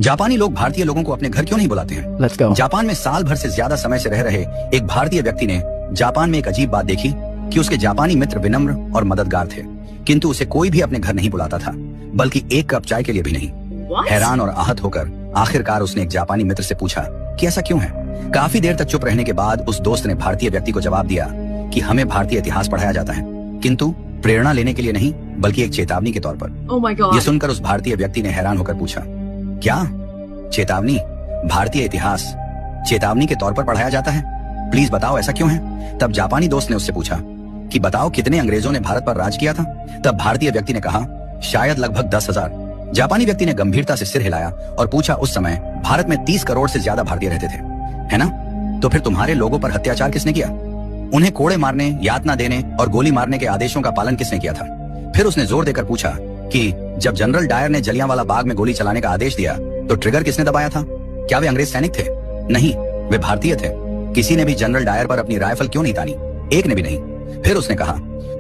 जापानी लोग भारतीय लोगों को अपने घर क्यों नहीं बुलाते हैं? Let's go. जापान में साल भर से ज्यादा समय से रह रहे एक भारतीय व्यक्ति ने जापान में एक अजीब बात देखी कि उसके जापानी मित्र विनम्र और मददगार थे, किंतु उसे कोई भी अपने घर नहीं बुलाता था, बल्कि एक कप चाय के लिए भी नहीं। हैरान और आहत होकर आखिरकार उसने एक जापानी मित्र से पूछा कि ऐसा क्यों है। काफी देर तक चुप रहने के बाद उस दोस्त ने भारतीय व्यक्ति को जवाब दिया कि हमें भारतीय इतिहास पढ़ाया जाता है, किंतु प्रेरणा लेने के लिए नहीं, बल्कि एक चेतावनी के तौर पर। Oh my God. ये सुनकर उस भारतीय व्यक्ति ने हैरान होकर पूछा, क्या चेतावनी? भारतीय इतिहास चेतावनी के तौर पर पढ़ाया जाता है? प्लीज बताओ ऐसा क्यों है? तब जापानी दोस्त ने उससे पूछा कि बताओ कितने अंग्रेजों ने भारत पर राज किया था? तब भारतीय व्यक्ति ने कहा शायद लगभग 10,000। जापानी व्यक्ति ने गंभीरता से सिर हिलाया और पूछा उस समय भारत में 30 करोड़ से ज्यादा भारतीय रहते थे, है ना? तो फिर तुम्हारे लोगों पर अत्याचार किसने किया? उन्हें कोड़े मारने, यातना देने और गोली मारने के आदेशों का पालन किसने किया था? फिर उसने जोर देकर पूछा कि जब जनरल डायर ने जलियांवाला बाग में गोली चलाने का आदेश दिया तो ट्रिगर किसने दबाया था? क्या वे अंग्रेज सैनिक थे? नहीं, वे भारतीय थे। किसी ने भी जनरल डायर पर अपनी राइफल क्यों नहीं तानी? एक ने भी नहीं। फिर उसने कहा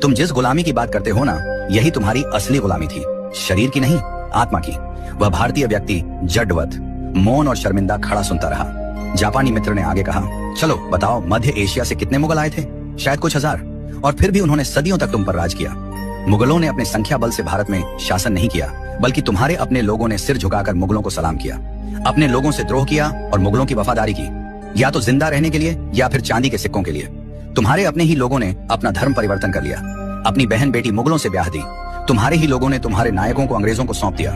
तुम जिस गुलामी की बात करते हो ना, यही तुम्हारी असली गुलामी थी, शरीर की नहीं, आत्मा की। वह भारतीय व्यक्ति जडवत, मौन और शर्मिंदा खड़ा सुनता रहा। जापानी मित्र ने आगे कहा चलो बताओ मध्य एशिया से कितने मुगल आए थे? शायद कुछ हजार, और फिर भी उन्होंने सदियों तक तुम पर राज किया। मुगलों ने अपने संख्या बल से भारत में शासन नहीं किया, बल्कि तुम्हारे अपने लोगों ने सिर झुकाकर मुगलों को सलाम किया, अपने लोगों से द्रोह किया और मुगलों की वफादारी की, या तो जिंदा रहने के लिए या फिर चांदी के सिक्कों के लिए। तुम्हारे अपने ही लोगों ने अपना धर्म परिवर्तन कर लिया, अपनी बहन बेटी मुगलों से ब्याह दी। तुम्हारे ही लोगों ने तुम्हारे नायकों को अंग्रेजों को सौंप दिया।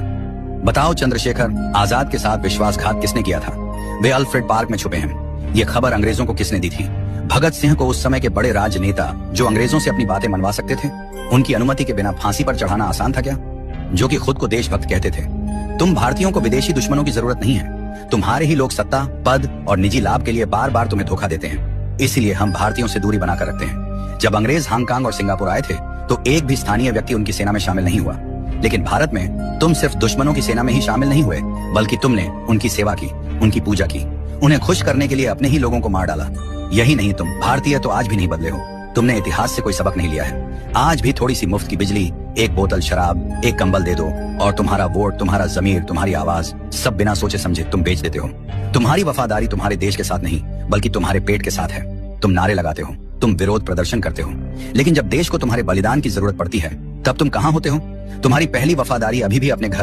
बताओ चंद्रशेखर आजाद के साथ विश्वासघात किसने किया था? वे अल्फ्रेड पार्क में छुपे हैं। ये खबर अंग्रेजों को किसने दी थी? भगत सिंह को, उस समय के बड़े राजनेता जो अंग्रेजों से अपनी बातें मनवा सकते थे, उनकी अनुमति के बिना फांसी पर चढ़ाना आसान था क्या? जो कि खुद को देशभक्त कहते थे। तुम भारतीयों को विदेशी दुश्मनों की जरूरत नहीं है। तुम्हारे ही लोग सत्ता, पद और निजी लाभ के लिए बार बार तुम्हें धोखा देते हैं। इसलिए हम भारतीयों से दूरी बनाकर रखते हैं। जब अंग्रेज हांगकांग और सिंगापुर आए थे तो एक भी स्थानीय व्यक्ति उनकी सेना में शामिल नहीं हुआ, लेकिन भारत में तुम सिर्फ दुश्मनों की सेना में ही शामिल नहीं हुए, बल्कि तुमने उनकी सेवा की, उनकी पूजा की, उन्हें खुश करने के लिए अपने ही लोगों को मार डाला। यही नहीं, तुम भारतीय तो आज भी नहीं बदले हो। तुमने इतिहास से कोई सबक नहीं लिया है। आज भी थोड़ी सी मुफ्त की बिजली, एक बोतल शराब, एक कंबल दे दो और तुम्हारा वोट, तुम्हारा जमीर, तुम्हारी आवाज सब बिना सोचे समझे तुम बेच देते हो। तुम्हारी वफादारी तुम्हारे देश के साथ नहीं, बल्कि तुम्हारे पेट के साथ है। तुम नारे लगाते हो, तुम विरोध प्रदर्शन करते हो, लेकिन जब देश को तुम्हारे बलिदान की जरूरत पड़ती है तब तुम कहाँ होते हो? तुम्हारी पहली वफादारी अभी भी अपने घर